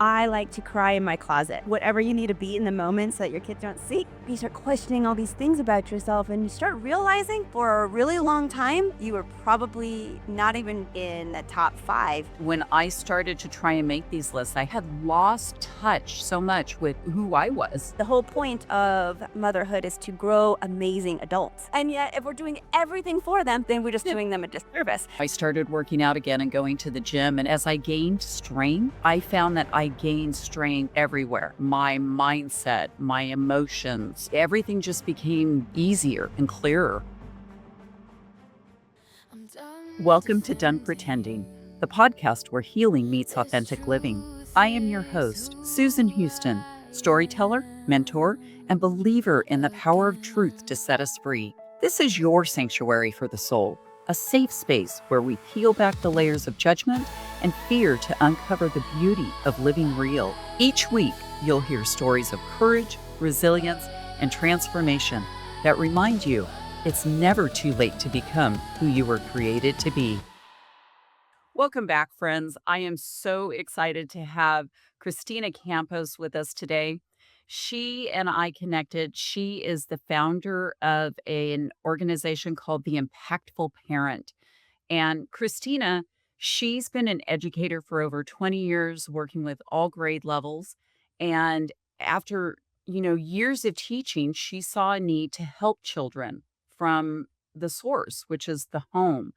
I like to cry in my closet. Whatever you need to be in the moment so that your kids don't see. You start questioning all these things about yourself and you start realizing for a really long time, you were probably not even in the top 5. When I started to try and make these lists, I had lost touch so much with who I was. The whole point of motherhood is to grow amazing adults. And yet, if we're doing everything for them, then we're just doing them a disservice. I started working out again and going to the gym. And as I gained strength, I found that I gained strength everywhere. My mindset, my emotions, everything just became easier and clearer. Welcome to Done Pretending, the podcast where healing meets authentic living. I am your host, Susan Houston, storyteller, mentor, and believer in the power of truth to set us free. This is your sanctuary for the soul, a safe space where we peel back the layers of judgment and fear to uncover the beauty of living real. Each week, you'll hear stories of courage, resilience, and transformation that remind you it's never too late to become who you were created to be. Welcome back, friends. I am so excited to have Kristina Campos with us today. She and I connected. She is the founder of an organization called The Impactful Parent. And Kristina, she's been an educator for over 20 years, working with all grade levels. And after, years of teaching, she saw a need to help children from the source, which is the home.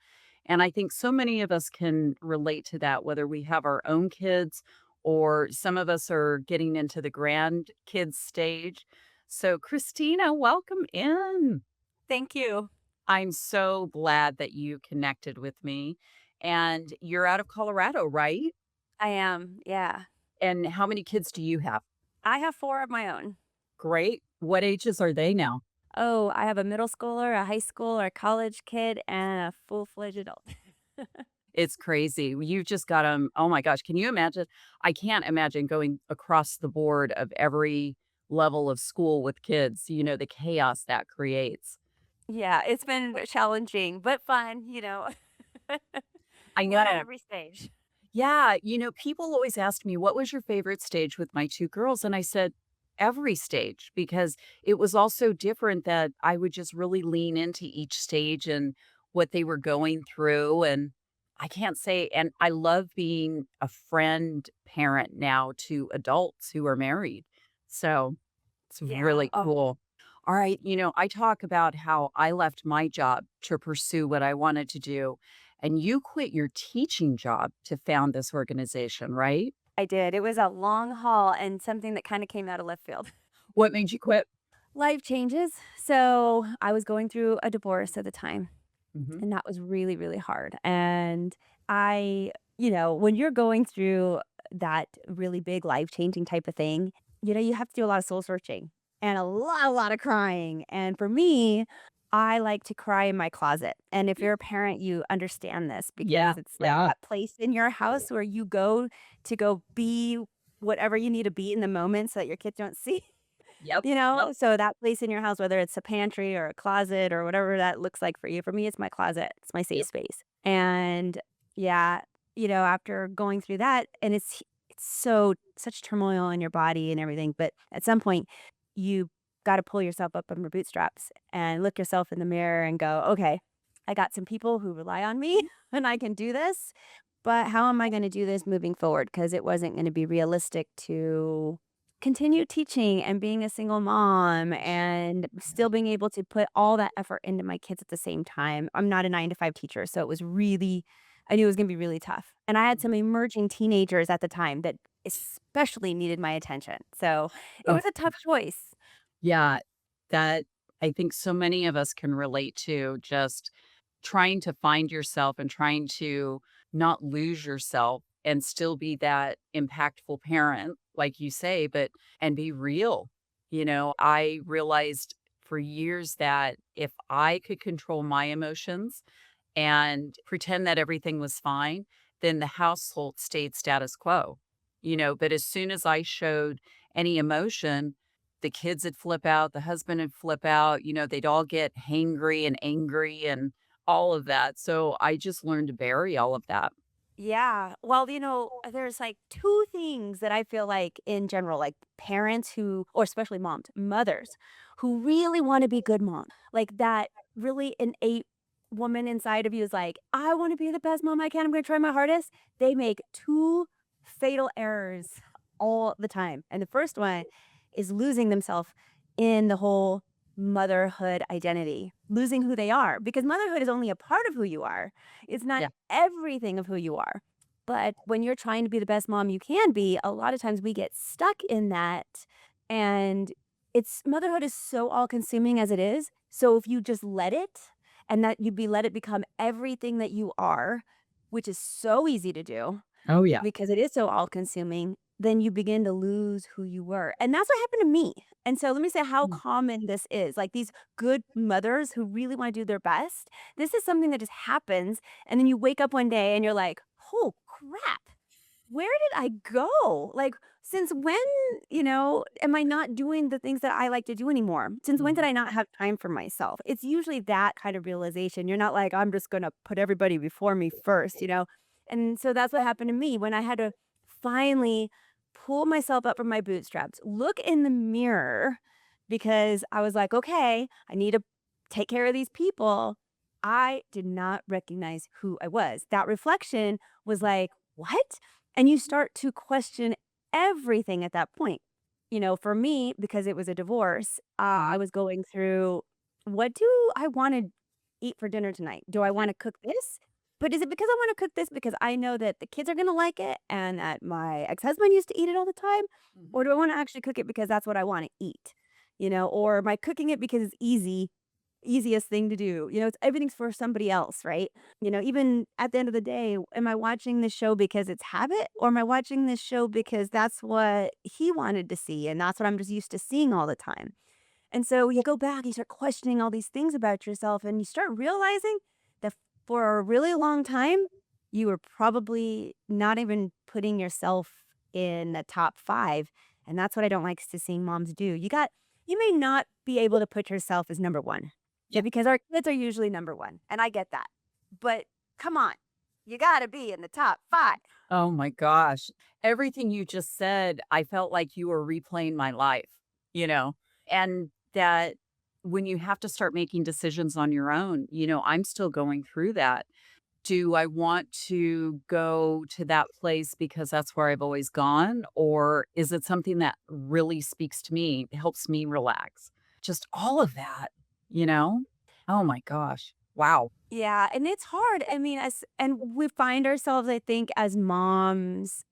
And I think so many of us can relate to that, whether we have our own kids or some of us are getting into the grandkids stage. So, Kristina, welcome in. Thank you. I'm so glad that you connected with me. And you're out of Colorado, right? I am, yeah. And how many kids do you have? I have 4 of my own. Great. What ages are they now? Oh, I have a middle schooler, a high school or college kid, and a full-fledged adult. It's crazy. You've just got them. Oh my gosh. Can you imagine? I can't imagine going across the board of every level of school with kids, the chaos that creates. Yeah, it's been challenging, but fun. I One at know. every stage. Yeah. People always ask me, what was your favorite stage with my 2 girls? And I said, every stage, because it was also different that I would just really lean into each stage and what they were going through. And I can't say, and I love being a friend parent now to adults who are married. So it's Yeah. really cool. All right. I talk about how I left my job to pursue what I wanted to do. And you quit your teaching job to found this organization, right? I did. It was a long haul and something that kinda came out of left field. What made you quit? Life changes. So, I was going through a divorce at the time, Hmm. and that was really, really hard, and when you're going through that really big life-changing type of thing, you have to do a lot of soul searching and a lot of crying, and for me, I like to cry in my closet, and if you're a parent, you understand this Yeah. because it's like Yeah. that place in your house where you go to go be whatever you need to be in the moment so that your kids don't see. Yep. Yep. So that place in your house, whether it's a pantry or a closet or whatever that looks like for you. For me, it's my closet. It's my safe Yep. space. And yeah, after going through that, and it's such turmoil in your body and everything. But at some point, you got to pull yourself up on your bootstraps and look yourself in the mirror and go, okay, I got some people who rely on me and I can do this. But how am I going to do this moving forward? Because it wasn't going to be realistic to continue teaching and being a single mom and still being able to put all that effort into my kids at the same time. I'm not a 9 to 5 teacher, so I knew it was going to be really tough. And I had some emerging teenagers at the time that especially needed my attention. So it Oh, was a tough choice. yeah. That I think so many of us can relate to, just trying to find yourself and trying to not lose yourself and still be that impactful parent, like you say, and be real. I realized for years that if I could control my emotions and pretend that everything was fine, then the household stayed status quo. But as soon as I showed any emotion, the kids would flip out, the husband would flip out, they'd all get hangry and angry and all of that. So I just learned to bury all of that. Yeah. Well, there's like two things that I feel like in general, like parents who, or especially moms, mothers who really want to be good moms, like that really innate woman inside of you is like, I want to be the best mom I can. I'm going to try my hardest. They make two fatal errors all the time. And the first one is losing themselves in the whole motherhood identity, losing who they are, because motherhood is only a part of who you are. It's not Yeah. everything of who you are. But when you're trying to be the best mom you can be, a lot of times we get stuck in that. And it's motherhood is so all consuming as it is. So if you just let it and that you be let it become everything that you are, which is so easy to do Oh, yeah. because it is so all consuming, then you begin to lose who you were. And that's what happened to me. And so let me say how Mm. common this is. Like these good mothers who really want to do their best. This is something that just happens. And then you wake up one day and you're like, oh crap, where did I go? Like, since when, am I not doing the things that I like to do anymore? Since when did Mhm. I not have time for myself? It's usually that kind of realization. You're not like, I'm just going to put everybody before me first. And so that's what happened to me when I had to finally pull myself up from my bootstraps, look in the mirror because I was like, okay, I need to take care of these people. I did not recognize who I was. That reflection was like, what? And you start to question everything at that point. For me, because it was a divorce, I Mhm. was going through, what do I want to eat for dinner tonight? Do I want to cook this? But is it because I want to cook this because I know that the kids are going to like it and that my ex-husband used to eat it all the time? Mhm. Or do I want to actually cook it because that's what I want to eat? Or am I cooking it because it's easiest thing to do? Everything's for somebody else, right? Even at the end of the day, am I watching this show because it's habit or am I watching this show because that's what he wanted to see and that's what I'm just used to seeing all the time? And so you go back, you start questioning all these things about yourself, and you start realizing that for a really long time, you were probably not even putting yourself in the top five. And that's what I don't like to seeing moms do. You may not be able to put yourself as number one Yeah. because our kids are usually number one. And I get that. But come on, you got to be in the top five. Oh my gosh. Everything you just said, I felt like you were replaying my life, you know, and that when you have to start making decisions on your own, I'm still going through that. Do I want to go to that place because that's where I've always gone? Or is it something that really speaks to me, helps me relax? Just all of that, you know? Oh my gosh. Wow. Yeah, and it's hard. I mean, we find ourselves, I think, as moms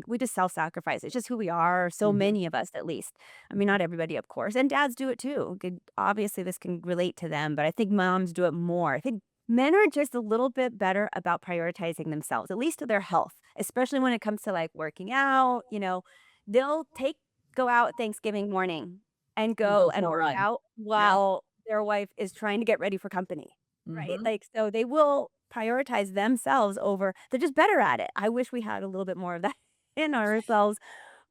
we just self-sacrifice. It's just who we are, so Mhm. many of us at least. I mean, Mhm. not everybody, of course, and dads do it too. Obviously, this can relate to them, but I think moms do it more. I think men are just a little bit better about prioritizing themselves, at least to their health, especially when it comes to like working out. They'll go out Thanksgiving morning and And go go for and a work run. out Yeah. while their wife is trying to get ready for company. Right? Mhm. Like, so they will prioritize themselves over they're just better at it. I wish we had a little bit more of that in ourselves,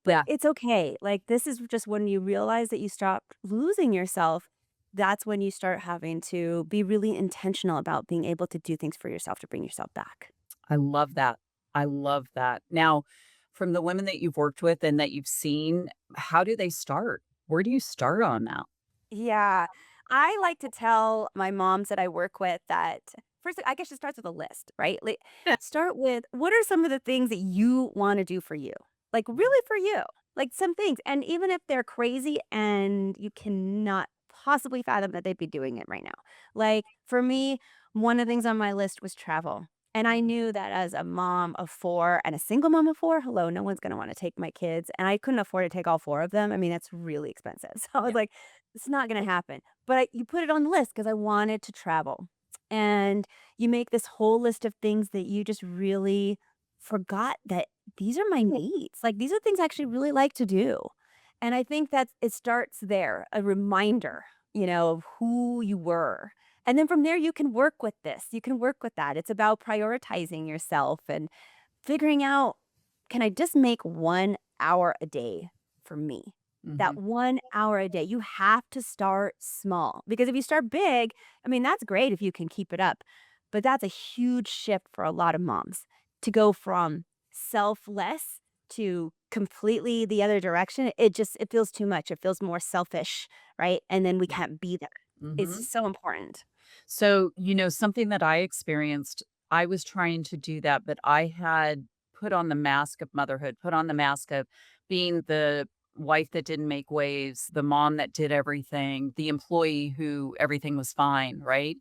but Yeah. it's okay. Like, this is just when you realize that you stop losing yourself, that's when you start having to be really intentional about being able to do things for yourself to bring yourself back. I love that. I love that. Now, from the women that you've worked with and that you've seen, how do they start? Where do you start on that? Yeah. I like to tell my moms that I work with that first, I guess it starts with a list, right? Like, start with what are some of the things that you want to do for you? Like, Mhm. really for you, like some things. And even if they're crazy and you cannot possibly fathom that they'd be doing it right now. Like, for me, one of the things on my list was travel. And I Mhm. knew that as a mom of four and a single mom of four, hello, no one's going to want to take my kids. And I couldn't afford to take all four of them. I mean, that's really expensive. So I was Yeah. like, it's not gonna happen, but you put it on the list because I wanted to travel, and you make this whole list of things that you just really forgot that these are my needs, like, these are things I actually really like to do, and I think that it starts there, a reminder, of who you were, and then from there, you can work with this, you can work with that. It's about prioritizing yourself and figuring out, can I just make 1 hour a day for me? That Mhm. 1 hour a day. You have to start small because if you start big, I mean, that's great if you can keep it up, but that's a huge shift for a lot of moms. to go from selfless to completely the other direction, it feels too much. It feels more selfish, right? And then we Yeah. can't be there. It's Mhm. just so important. So, something that I experienced, I was trying to do that, but I had put on the mask of motherhood, put on the mask of being the wife that didn't make waves, the mom that did everything, the employee who everything was fine, right?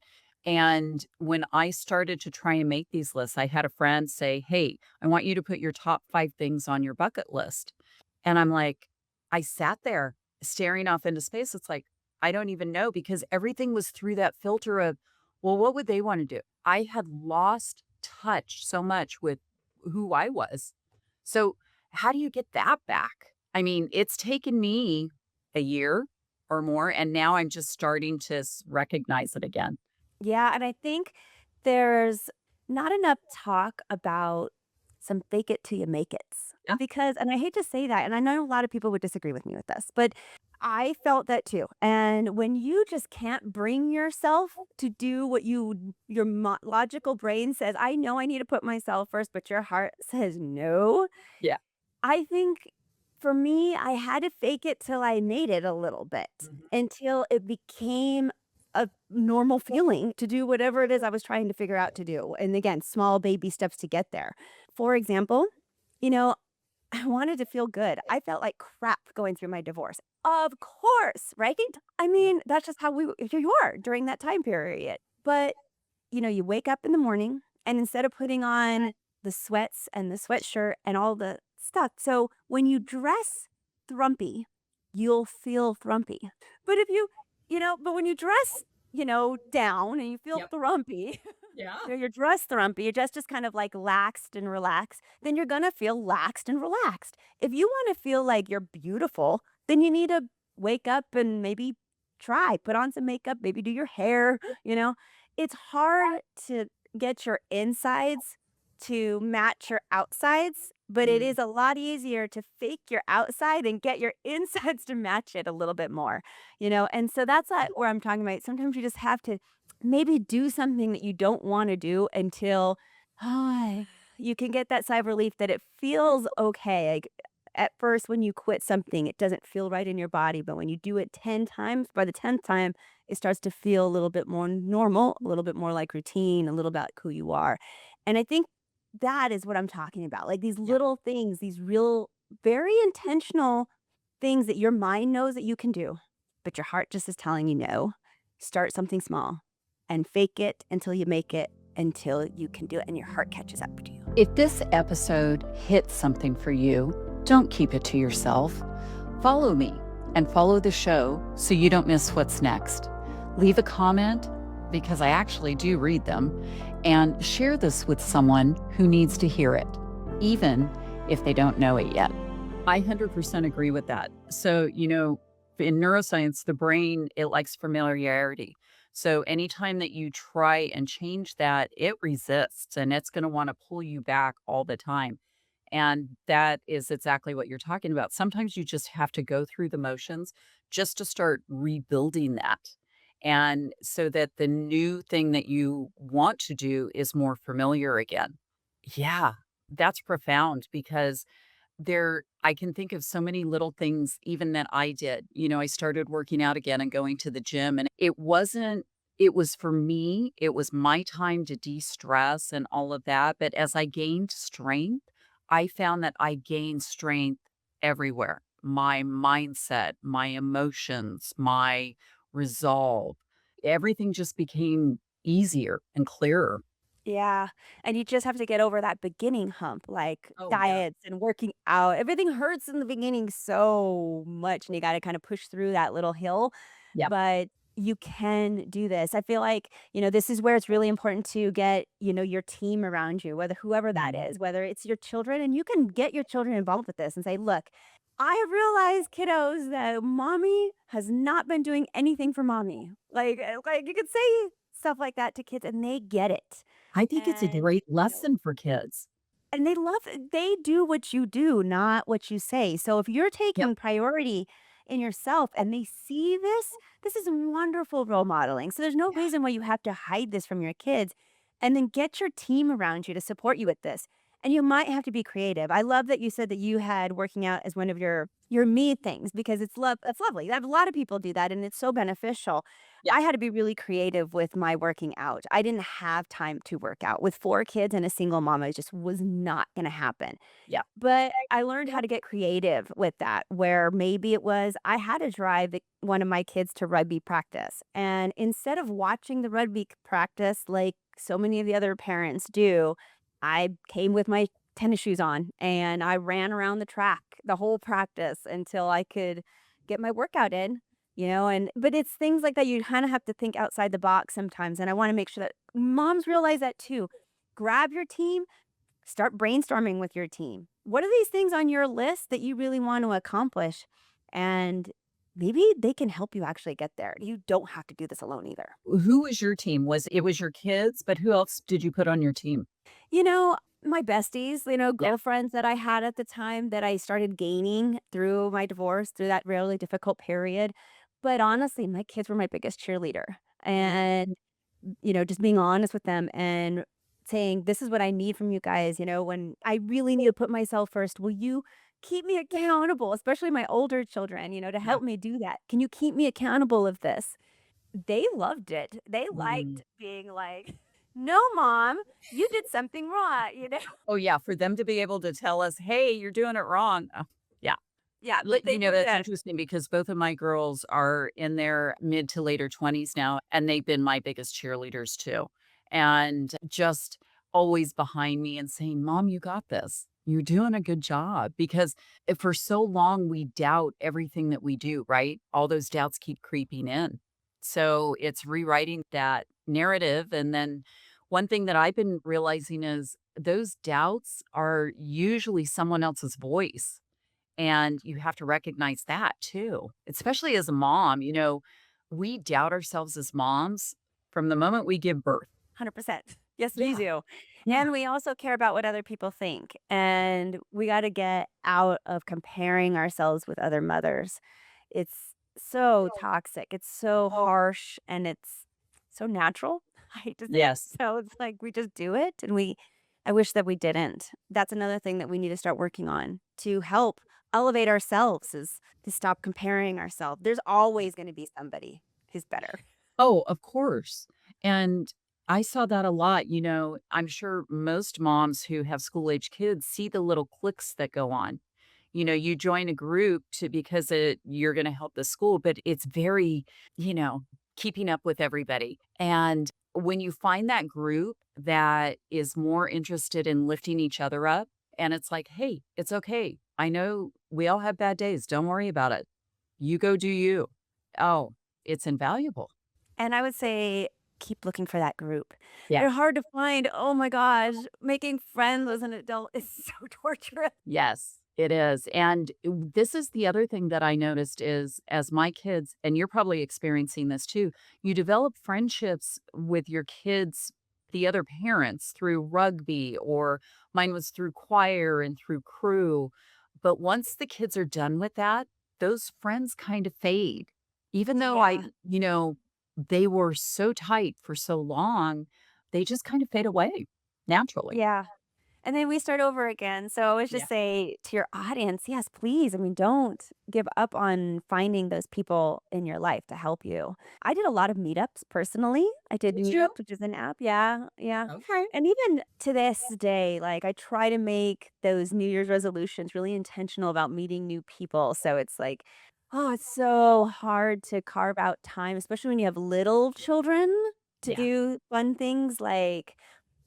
And when I started to try and make these lists, I had a friend say, "Hey, I want you to put your top 5 things on your bucket list." And I'm like, I sat there staring off into space. It's like, I don't even know because everything was through that filter of, well, what would they want to do? I had lost touch so much with who I was. So, how do you get that back? I mean, it's taken me a year or more, and now I'm just starting to recognize it again. Yeah, and I think there's not enough talk about some fake it till you make it's. Yeah. Because and I hate to say that, and I know a lot of people would disagree with me with this, but I felt that too. And when you just can't bring yourself to do what your logical brain says, I know I need to put myself first, but your heart says no. Yeah. I think for me, I had to fake it till I made it a little bit Mhm. until it became a normal feeling to do whatever it is I was trying to figure out to do. And again, small baby steps to get there. For example, you know, I wanted to feel good. I felt like crap going through my divorce. Of course, right? I mean, that's just how you are during that time period. But you wake up in the morning and instead of putting on the sweats and the sweatshirt and all the stuff, so when you dress thrumpy, you'll feel thrumpy. But but when you dress, down and you feel Yep. thrumpy, Yeah. you're dressed thrumpy, you're just kind of like laxed and relaxed, then you're gonna feel laxed and relaxed. If you want to feel like you're beautiful, then you need to wake up and maybe put on some makeup, maybe do your hair, you know? It's hard to get your insides to match your outsides, but it Mm. is a lot easier to fake your outside and get your insides to match it a little bit more, And so that's where I'm talking about. Sometimes you just have to maybe do something that you don't want to do until oh, you can get that sigh of relief that it feels okay. Like at first, when you quit something, it doesn't feel right in your body. But when you do it 10 times, by the 10th time, it starts to feel a little bit more normal, a little bit more like routine, a little bit like who you are. And I think that is what I'm talking about. Like these Yeah. little things, these real, very intentional things that your mind knows that you can do, but your heart just is telling you no. Start something small and fake it until you make it, until you can do it and your heart catches up to you. If this episode hits something for you, don't keep it to yourself. Follow me and follow the show so you don't miss what's next. Leave a comment because I actually do read them and share this with someone who needs to hear it, even if they don't know it yet. I 100% agree with that. So, in neuroscience, the brain, it likes familiarity. So, anytime that you try and change that, it resists and it's going to want to pull you back all the time. And that is exactly what you're talking about. Sometimes you just have to go through the motions just to start rebuilding that. And so that the new thing that you want to do is more familiar again. Yeah, that's profound because I can think of so many little things even that I did. I started working out again and going to the gym and it was for me, it was my time to de-stress and all of that, but as I gained strength, I found that I gained strength everywhere. My mindset, my emotions, my resolve, everything just became easier and clearer. Yeah, and you just have to get over that beginning hump, like Oh, yeah. diets and working out. Everything hurts in the beginning so much, and you gotta kinda push through that little hill, Yep. but you can do this. I feel like, this is where it's really important to get, your team around you, whoever that Mhm. is, whether it's your children, and you can get your children involved with this and say, "Look, I realize, kiddos, that mommy has not been doing anything for mommy." Like, you could say stuff like that to kids, and they get it. I think it's a And, great lesson for kids. they do what you do, not what you say. So if you're Yep. taking priority in yourself and they see this is wonderful role modeling. So there's no Yeah. reason why you have to hide this from your kids and then get your team around you to support you with this. And you might have to be creative. I love that you said that you had working out as one of your me things because it's lovely. A lot of people do that and it's so beneficial. Yeah. I had to be really creative with my working out. I didn't have time to work out. With 4 kids and a single mom, it just was not going to happen. Yeah. But I learned how to get creative with that, where maybe it was I had to drive one of my kids to rugby practice. And instead of watching the rugby practice like so many of the other parents do, I came with my tennis shoes on and I ran around the track the whole practice until I could get my workout in. But it's things like that you kind of have to think outside the box sometimes. And I want to make sure that moms realize that too. Grab your team. Start brainstorming with your team. What are these things on your list that you really want to accomplish? And maybe they can help you actually get there. You don't have to do this alone either. Who was your team? Was your kids, but who else did you put on your team? You know, my besties, Yeah. girlfriends that I had at the time that I started gaining through my divorce, through that really difficult period. But honestly, my kids were my biggest cheerleader. And just being honest with them and saying, "This is what I need from you guys," when I really need to put myself first, will you keep me accountable? Especially my older children, to Yeah. help me do that. Can you keep me accountable of this? They loved it. They Mm. liked being like, "No, mom, you did something wrong." Oh, yeah, for them to be able to tell us, "Hey, you're doing it wrong." Oh, yeah. Yeah, but they were That's the interesting because both of my girls are in their mid to later 20s now, and they've been my biggest cheerleaders too. And just always behind me and saying, "Mom, you got this. You're doing a good job." Because for so long, we doubt everything that we do, right? All those doubts keep creeping in. So it's rewriting that narrative. And then one thing that I've been realizing is those doubts are usually someone else's voice, and you have to recognize that too, especially as a mom. We doubt ourselves as moms from the moment we give birth. 100%. Yes, we Yeah. do. Yeah. And we also care about what other people think. And we got to get out of comparing ourselves with other mothers. It's so toxic. It's so harsh and it's so natural. I hate to say it. Yes. So it's like we just do it I wish that we didn't. That's another thing that we need to start working on to help elevate ourselves is to stop comparing ourselves. There's always going to be somebody who's better. Oh, of course. And I saw that a lot. I'm sure most moms who have school age kids see the little clicks that go on. You join a group because you're going to help the school, but it's very, you know, keeping up with everybody. And when you find that group that is more interested in lifting each other up, and it's like, hey, it's okay. I know we all have bad days. Don't worry about it. You go do you. Oh, it's invaluable. And I would say keep looking for that group. Yeah. They're hard to find. Oh my gosh, making friends as an adult is so torturous. Yes, it is. And this is the other thing that I noticed is as my kids, and you're probably experiencing this too, you develop friendships with your kids, the other parents through rugby, or mine was through choir and through crew. But once the kids are done with that, those friends kind of fade. Even though Yeah. they were so tight for so long, they just kind of fade away naturally. Yeah. And then we start over again. So I always Yeah. just say to your audience, yes, please. I mean, don't give up on finding those people in your life to help you. I did a lot of meetups personally. I did Did you? Meetups, which is an app. Yeah. Yeah. Okay. And even to this day, like I try to make those New Year's resolutions really intentional about meeting new people. So it's like, oh, it's so hard to carve out time, especially when you have little children to Yeah. do fun things like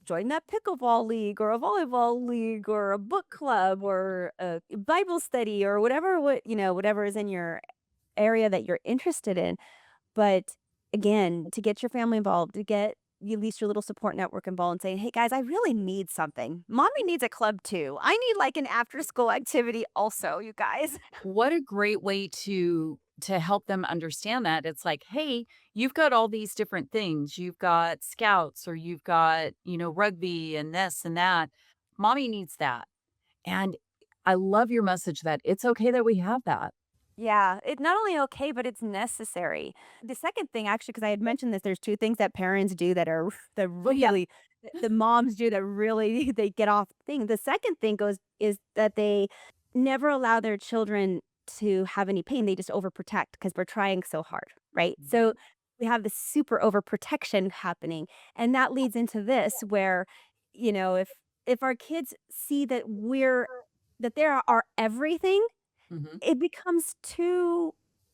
join that pickleball league or a volleyball league or a book club or a Bible study or whatever is in your area that you're interested in. But again, to get your family involved, to get at least your little support network involved and saying, "Hey guys, I really need something. Mommy needs a club too. I need like an after school activity also, you guys." What a great way to help them understand that. It's like, "Hey, you've got all these different things. You've got scouts or you've got, rugby and this and that. Mommy needs that." And I love your message that it's okay that we have that. Yeah, it's not only okay, but it's necessary. The second thing, actually, because I had mentioned this, there's 2 things that parents do that are that Yeah. really the moms do that really they get off the thing. The second thing goes is that they never allow their children to have any pain. They just overprotect because 'cause we're trying so hard, right? So, Mhm. we have this super overprotection happening, and that leads into this where, if our kids see that they are our everything, Mhm. it becomes too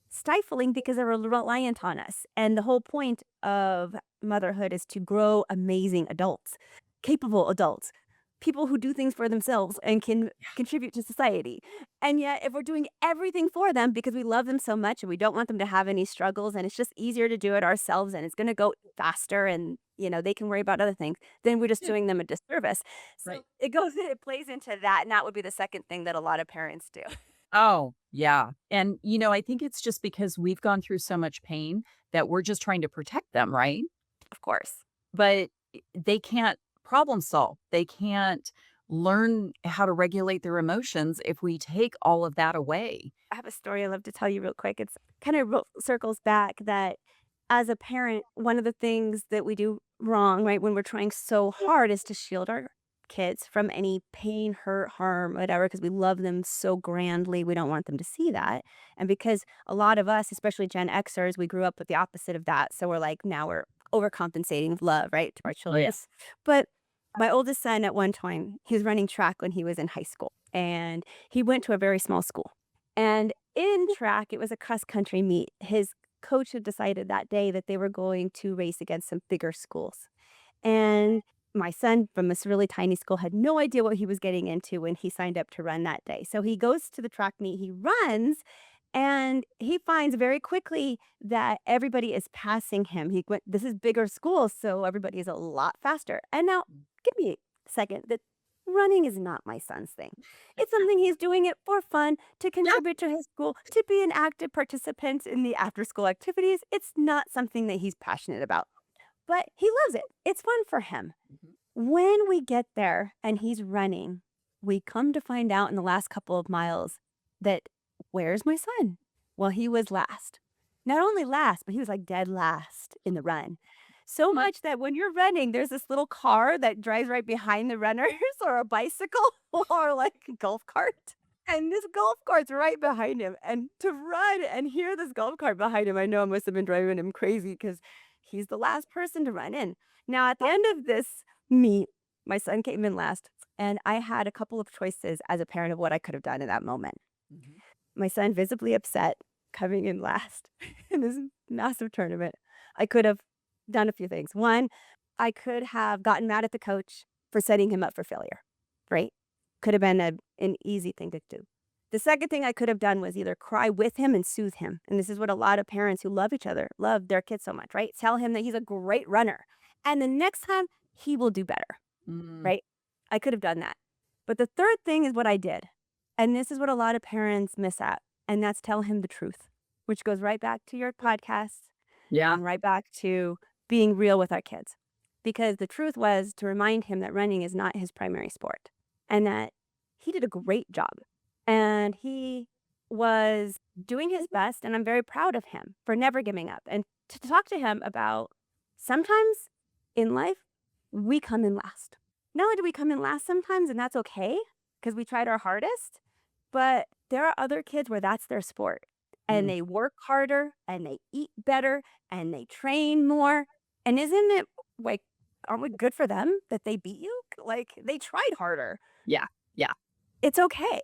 stifling because they're reliant on us, and the whole point of motherhood is to grow amazing adults, capable adults, people who do things for themselves and can contribute to society, and yet if we're doing everything for them because we love them so much and we don't want them to have any struggles and it's just easier to do it ourselves and it's gonna go faster and, they can worry about other things, then we're just Yeah, doing them a disservice. right. So it plays into that, and that would be the second thing that a lot of parents do. Oh, yeah. And, I think it's just because we've gone through so much pain that we're just trying to protect them, right? Of course. But they can't problem solve. They can't learn how to regulate their emotions if we take all of that away. I have a story I love to tell you real quick. It's kind of circles back that as a parent, one of the things that we do wrong, right, when we're trying so hard is to shield our kids from any pain, hurt, harm, whatever, because we love them so grandly. We don't want them to see that. And because a lot of us, especially Gen Xers, we grew up with the opposite of that. So we're like, now we're overcompensating with love, right, to our Oh, children. yeah. But my oldest son at one time, he was running track when he was in high school. And he went to a very small school. And in track, it was a cross country meet. His coach had decided that day that they were going to race against some bigger schools. And my son from this really tiny school had no idea what he was getting into when he signed up to run that day. So he goes to the track meet, he runs, and he finds very quickly that everybody is passing him. He went, this is bigger school, so everybody is a lot faster. And now, give me a second. That running is not my son's thing. It's something he's doing it for fun, to Yeah. contribute to his school, to be an active participant in the after school activities. It's not something that he's passionate about, but he loves it. It's fun for him. Mhm. When we get there and he's running, we come to find out in the last couple of miles that where's my son? Well, he was last. Not only last, but he was like dead last in the run. So What? much that when you're running, there's this little car that drives right behind the runners or a bicycle or like a golf cart. And this golf cart's right behind him. And to run and hear this golf cart behind him, I know it must have been driving him crazy because he's the last person to run in. Now, at the end of this meet, my son came in last, and I had a couple of choices as a parent of what I could have done in that moment. Mhm. My son visibly upset coming in last in this massive tournament. I could have done a few things. One, I could have gotten mad at the coach for setting him up for failure, right? Could have been an easy thing to do. The second thing I could have done was either cry with him and soothe him. And this is what a lot of parents who love each other love their kids so much, right? Tell him that he's a great runner. And the next time he will do better, Mm, right? I could have done that. But the third thing is what I did. And this is what a lot of parents miss out, and that's tell him the truth, which goes right back to your podcast yeah. and right back to being real with our kids. Because the truth was to remind him that running is not his primary sport and that he did a great job. And he was doing his best. And I'm very proud of him for never giving up. And to talk to him about sometimes in life, we come in last. Not only do we come in last sometimes, and that's okay because we tried our hardest, but there are other kids where that's their sport and Mm, they work harder and they eat better and they train more. And isn't it like, aren't we good for them that they beat you? Like they tried harder. yeah. Yeah. It's okay.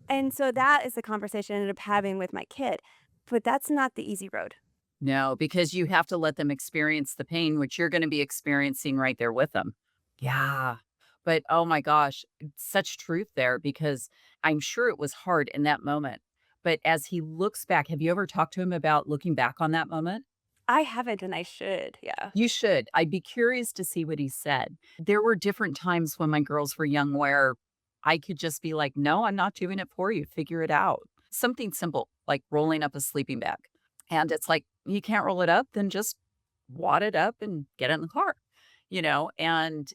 And so that is the conversation I ended up having with my kid. But that's not the easy road. No, because you have to let them experience the pain, which you're going to be experiencing right there with them. Yeah. But oh my gosh, such truth there because I'm sure it was hard in that moment. But as he looks back, have you ever talked to him about looking back on that moment? I haven't and I should. Yeah. You should. I'd be curious to see what he said. There were different times when my girls were young where I could just be like, no, I'm not doing it for you. Figure it out. Something simple like rolling up a sleeping bag. And it's like, you can't roll it up, then just wad it up and get it in the car, and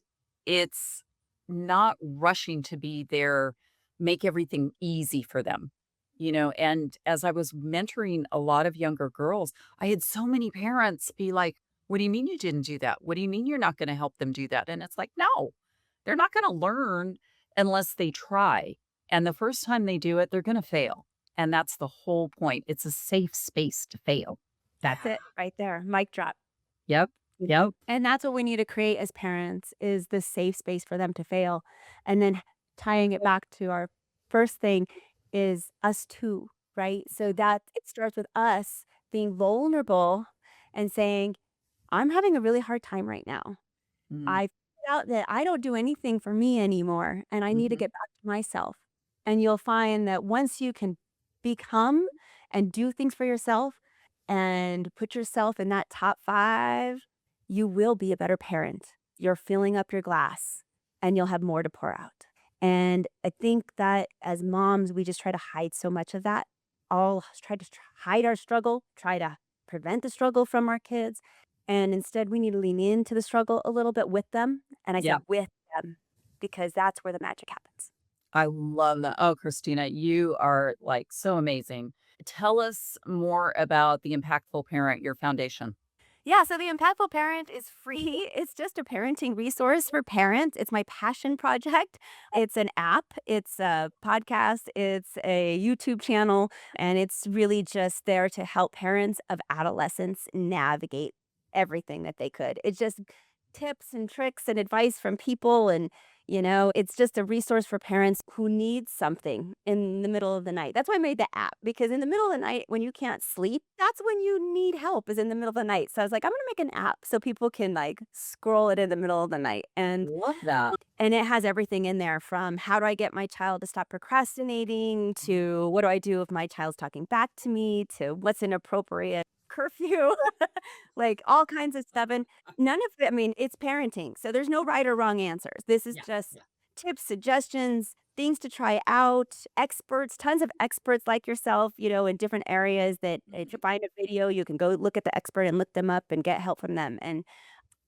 it's not rushing to be there, make everything easy for them. And as I was mentoring a lot of younger girls, I had so many parents be like, "What do you mean you didn't do that? What do you mean you're not going to help them do that?" And it's like, no, they're not going to learn unless they try. And the first time they do it, they're going to fail. And that's the whole point. It's a safe space to fail. That's it right there. Mic drop. Yep. Yep. And that's what we need to create as parents is this safe space for them to fail. And then tying it back to our first thing is us too, right? So that it starts with us being vulnerable and saying, I'm having a really hard time right now. Mm, I found out that I don't do anything for me anymore, and I need to mhm. get back to myself. And you'll find that once you can become and do things for yourself and put yourself in that top 5, you will be a better parent. You're filling up your glass and you'll have more to pour out. And I think that as moms, we just try to hide so much of that. All try to hide our struggle, try to prevent the struggle from our kids. And instead, we need to lean into the struggle a little bit with them. And I Yeah. said with them because that's where the magic happens. I love that. Oh, Christina, you are like so amazing. Tell us more about the Impactful Parent, your foundation. Yeah, so the Impactful Parent is free. It's just a parenting resource for parents. It's my passion project. It's an app, it's a podcast, it's a YouTube channel, and it's really just there to help parents of adolescents navigate everything that they could. It's just tips and tricks and advice from people and it's just a resource for parents who need something in the middle of the night. That's why I made the app because in the middle of the night when you can't sleep, that's when you need help is in the middle of the night. So I was like, I'm going to make an app so people can like scroll it in the middle of the night Love that. and it has everything in there from how do I get my child to stop procrastinating to what do I do if my child's talking back to me to what's inappropriate curfew, like all kinds of stuff. And none of it, I mean, it's parenting. So there's no right or wrong answers. This is Yeah. just Yeah. tips, suggestions, things to try out, experts, tons of experts like yourself, in different areas that if you Mhm. find a video, you can go look at the expert and look them up and get help from them. And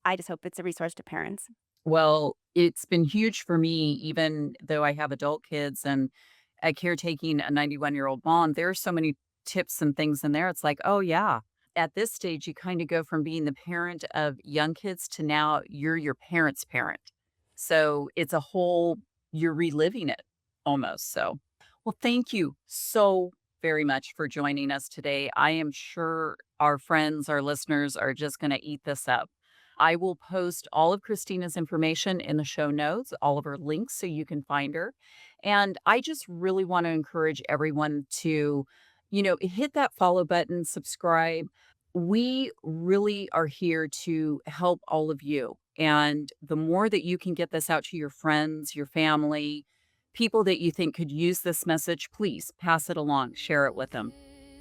I just hope it's a resource to parents. Well, it's been huge for me, even though I have adult kids and caretaking a 91-year-old mom. There are so many tips and things in there. It's like, oh, yeah. At this stage, you kind of go from being the parent of young kids to now you're your parent's parent. So it's a whole, you're reliving it almost. So, well, thank you so very much for joining us today. I am sure our friends, our listeners are just going to eat this up. I will post all of Christina's information in the show notes, all of her links so you can find her. And I just really want to encourage everyone to, hit that follow button, subscribe. We really are here to help all of you. And the more that you can get this out to your friends, your family, people that you think could use this message, please pass it along, share it with them.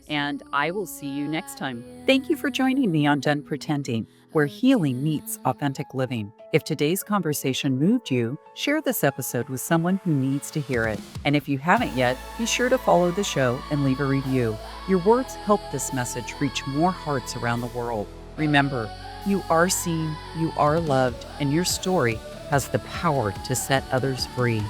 And I will see you next time. Thank you for joining me on Done Pretending, where healing meets authentic living. If today's conversation moved you, share this episode with someone who needs to hear it. And if you haven't yet, be sure to follow the show and leave a review. Your words help this message reach more hearts around the world. Remember, you are seen, you are loved, and your story has the power to set others free.